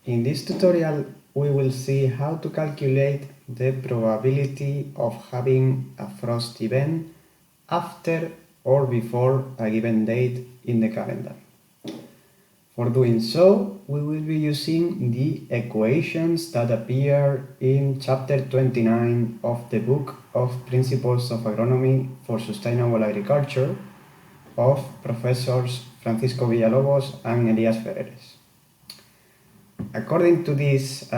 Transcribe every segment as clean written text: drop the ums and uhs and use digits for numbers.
In this tutorial, we will see how to calculate the probability of having a frost event after or before a given date in the calendar. For doing so, we will be using the equations that appear in chapter 29 of the book of Principles of Agronomy for Sustainable Agriculture of Professors Francisco Villalobos and Elías Ferreres. According to these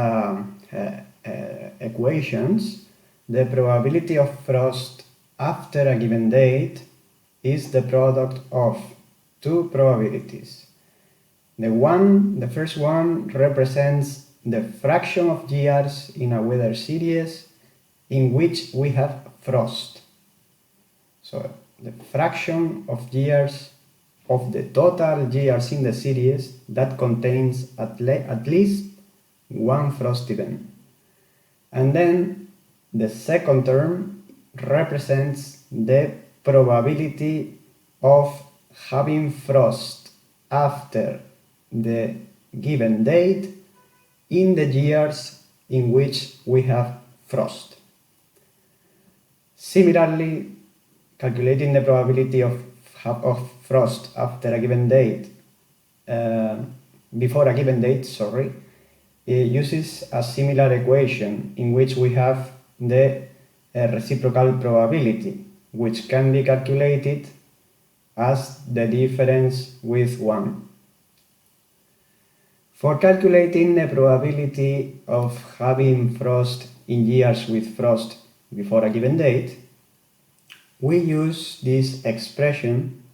equations, the probability of frost after a given date is the product of two probabilities. The first one represents the fraction of years in a weather series in which we have frost. So the fraction of years of the total years in the series that contains at least one frost event. And then the second term represents the probability of having frost after the given date in the years in which we have frost. Similarly, calculating the probability of frost after a given date, before a given date, it uses a similar equation in which we have the reciprocal probability, which can be calculated as the difference with 1. For calculating the probability of having frost in years with frost before a given date, we use this expression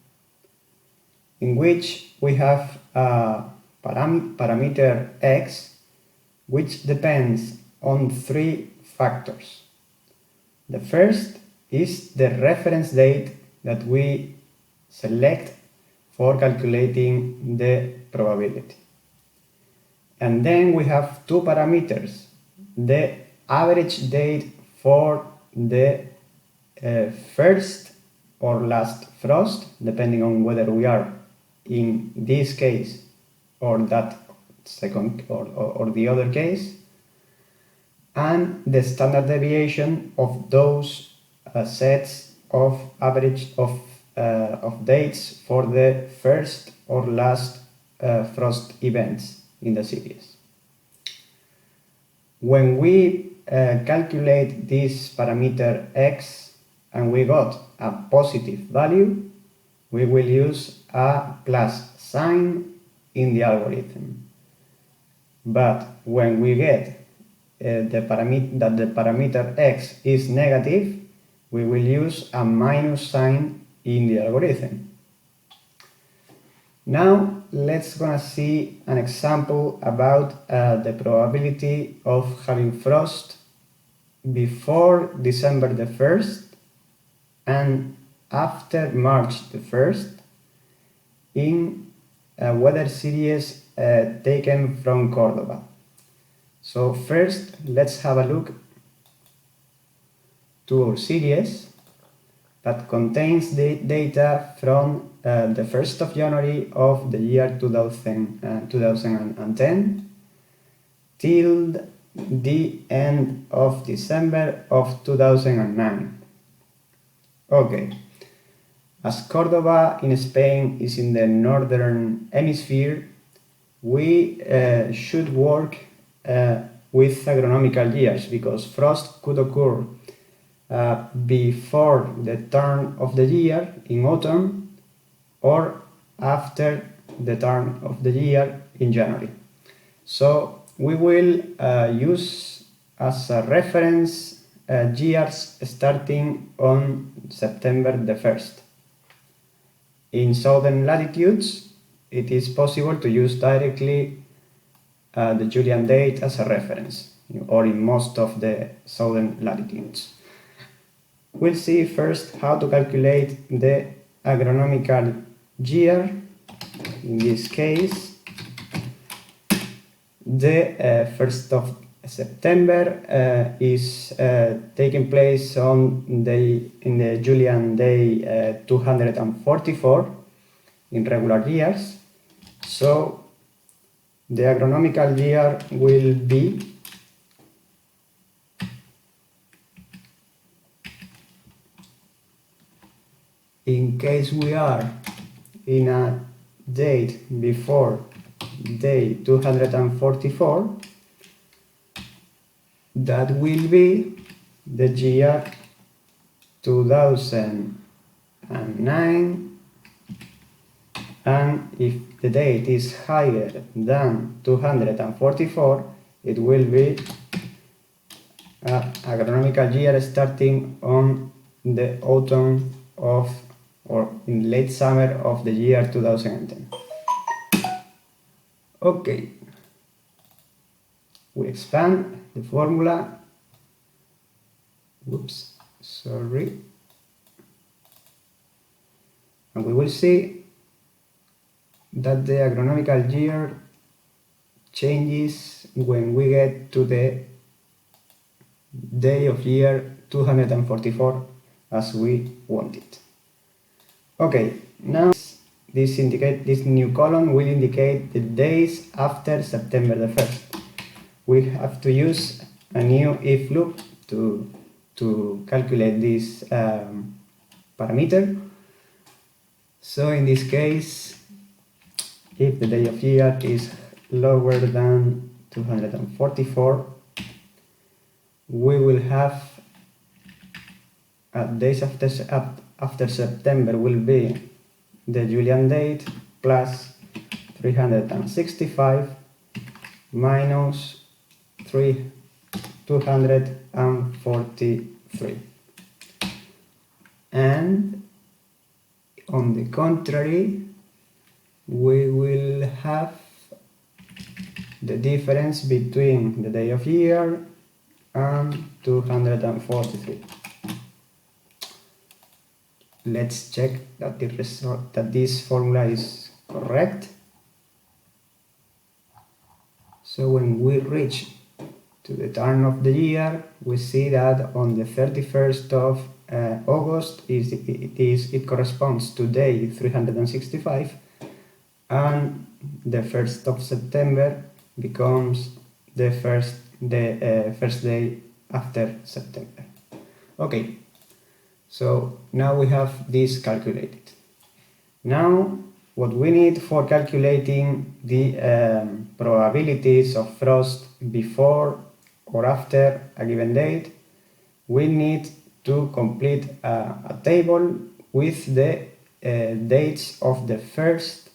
in which we have a parameter x which depends on three factors. The first is the reference date that we select for calculating the probability. And then we have two parameters, the average date for the first or last frost, depending on whether we are in this case or that second or the other case, and the standard deviation of those sets of average of dates for the first or last frost events in the series. When we calculate this parameter x and we got a positive value, we will use a plus sign in the algorithm. But when we get the parameter x is negative, we will use a minus sign in the algorithm. Now let's gonna see an example about the probability of having frost before December the 1st and after March the 1st in a weather series taken from Cordoba. So first, let's have a look to our series that contains the data from the 1st of January of the year 2010 till the end of December of 2009. Okay, as Cordoba in Spain is in the northern hemisphere, we should work with agronomical years because frost could occur before the turn of the year in autumn or after the turn of the year in January. So we will use as a reference years starting on September the 1st. In southern latitudes, it is possible to use directly the Julian date as a reference, or in most of the southern latitudes. We'll see first how to calculate the agronomical year. In this case, the 1st of September is taking place in the Julian day 244 in regular years. So the agronomical year will be in case we are in a date before day 244, that will be the year 2009, and if the date is higher than 244, it will be an agronomical year starting on the autumn of or in late summer of the year 2010. Okay, we expand the formula. Whoops, sorry. And we will see that the agronomical year changes when we get to the day of year 244 as we want it. Okay, now this new column will indicate the days after September the 1st. We have to use a new if loop to calculate this parameter. So in this case, if the day of year is lower than 244, we will have days after September will be the Julian date plus 365 minus 243. And on the contrary, we will have the difference between the day of year and 243. Let's check that this formula is correct. So when we reach to the turn of the year, we see that on the 31st of August it corresponds to day 365, and the 1st of September becomes the first day after September. Okay, so now we have this calculated. Now what we need for calculating the probabilities of frost before or after a given date, we need to complete a table with the dates of the first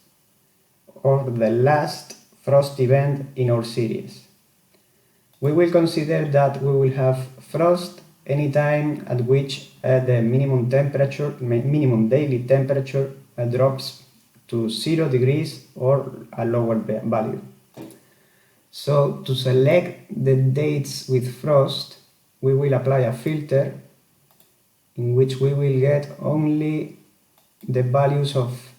or the last frost event in our series. We will consider that we will have frost anytime at which the minimum daily temperature drops to 0 degrees or a lower value. So to select the dates with frost, we will apply a filter in which we will get only the values of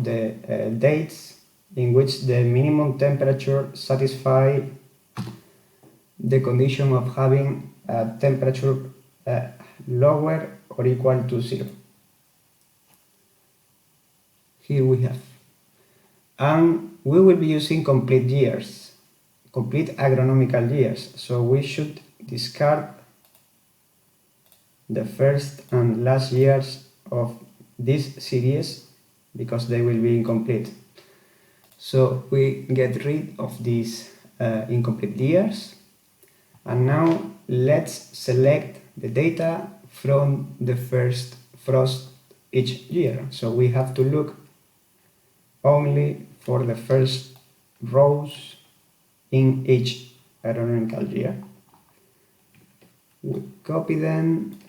the dates in which the minimum temperature satisfy the condition of having a temperature lower or equal to 0. Here we have. And we will be using complete years, complete agronomical years. So we should discard the first and last years of this series because they will be incomplete. So we get rid of these incomplete years. And now let's select the data from the first frost each year. So we have to look only for the first rows in each agronomical year. We copy them.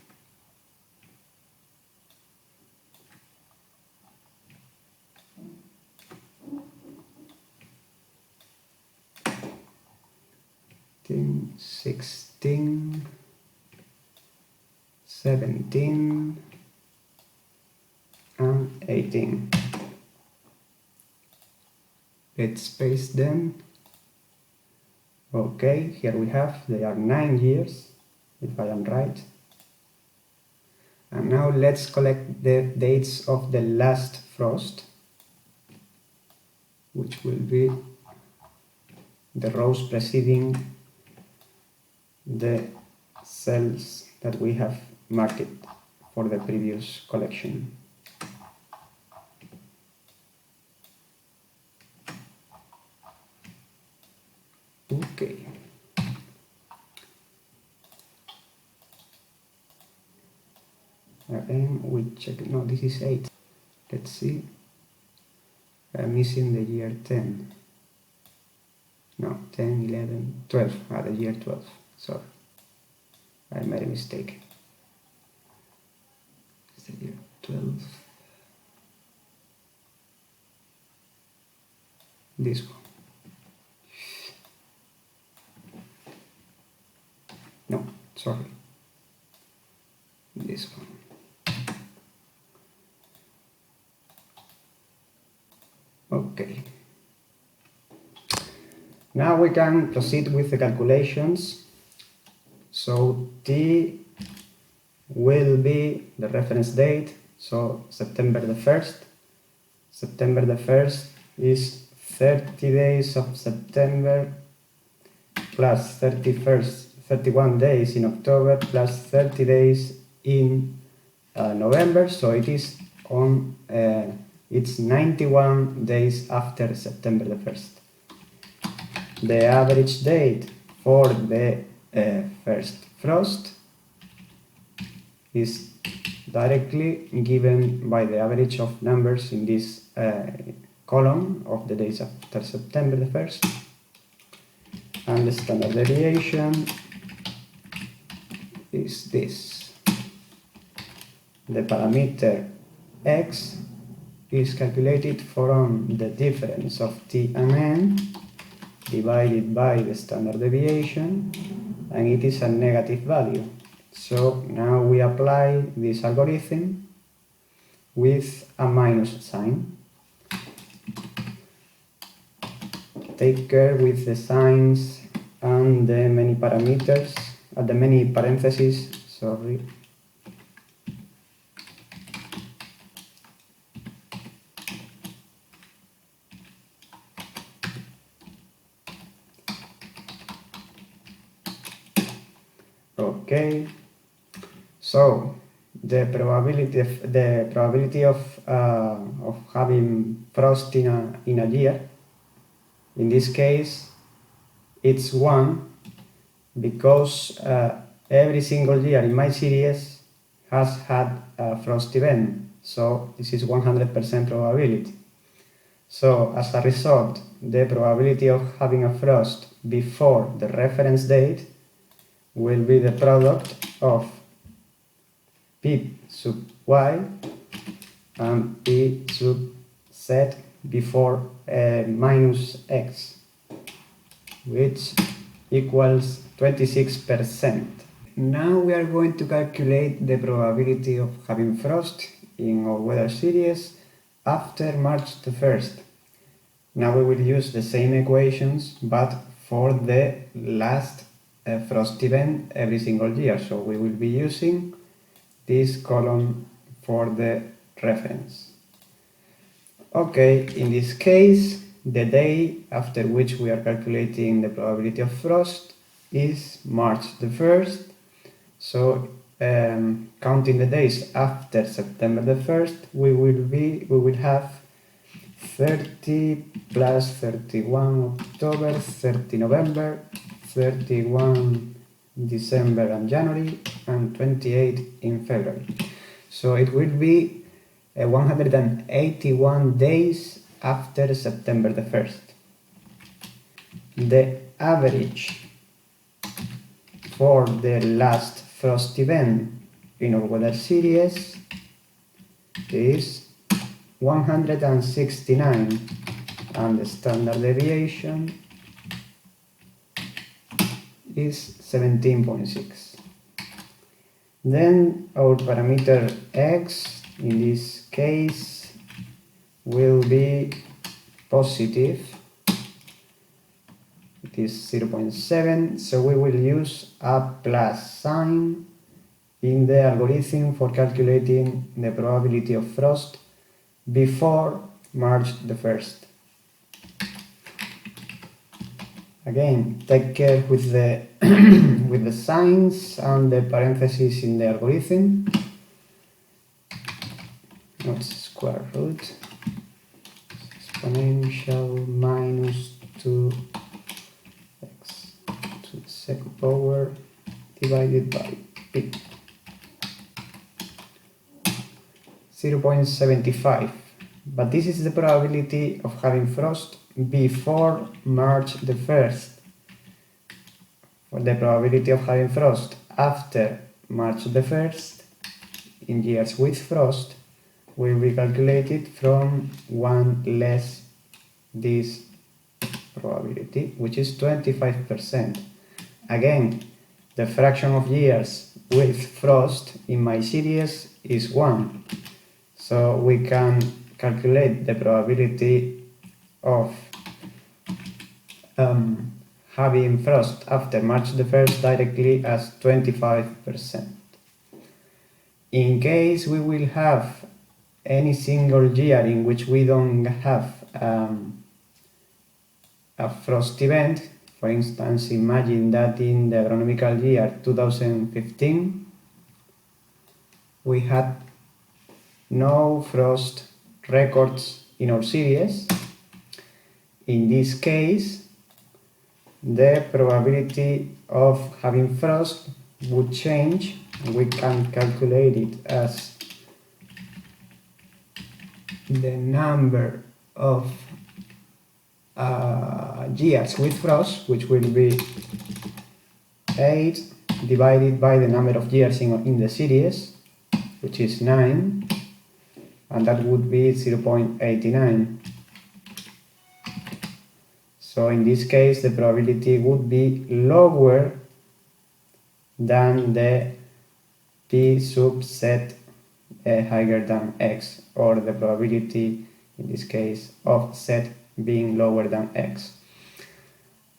16, 17, and 18. Let's paste them. Okay, here we have, they are 9 years, if I am right. And now let's collect the dates of the last frost, which will be the rows preceding the cells that we have marked for the previous collection. Okay. Again, we check. No, this is 8. Let's see. I'm missing the year 10. No, 10, 11, 12. The year 12. Sorry. I made a mistake. It's the year 12. This one. No, sorry. This one. Okay. Now we can proceed with the calculations. So T will be the reference date, so September the 1st. September the 1st is 30 days of September plus 31 days in October plus 30 days in November, so it is on it's 91 days after September the 1st. The average date for the first frost is directly given by the average of numbers in this column of the days after September the 1st, and the standard deviation is this. The parameter x is calculated from the difference of t and n divided by the standard deviation, and it is a negative value. So now we apply this algorithm with a minus sign. Take care with the signs and the many parameters, the many parentheses, sorry. Okay, so the probability of having frost in a year, in this case, it's 1, because every single year in my series has had a frost event, so this is 100% probability. So as a result, the probability of having a frost before the reference date will be the product of P sub y and P sub z before minus x, which equals 26%. Now we are going to calculate the probability of having frost in our weather series after March the 1st. Now we will use the same equations, but for the last frost event every single year. So we will be using this column for the reference. Okay, in this case, the day after which we are calculating the probability of frost is March the 1st. So counting the days after September the 1st, we will have 30 plus 31 October, 30 November, 31 December and January, and 28 in February. So it will be 181 days after September the 1st. The average for the last frost event in our weather series is 169, and the standard deviation is 17.6. Then our parameter x in this case will be positive. It is 0.7, so we will use a plus sign in the algorithm for calculating the probability of frost before March the 1st. Again, take care with the with the signs and the parentheses in the algorithm. Not square root. Exponential minus 2x to the second power divided by p. 0.75. But this is the probability of having frost before March the 1st. For the probability of having frost after March the 1st, in years with frost, will be calculated from 1 less this probability, which is 25%. Again, the fraction of years with frost in my series is 1. So we can calculate the probability of having frost after March the 1st directly as 25%. In case we will have any single year in which we don't have a frost event, for instance, imagine that in the agronomical year 2015 we had no frost records in our series. In this case, the probability of having frost would change. We can calculate it as the number of years with frost, which will be 8 divided by the number of years in the series, which is 9, and that would be 0.89. So in this case the probability would be lower than the p subset higher than x, or the probability in this case of z being lower than x.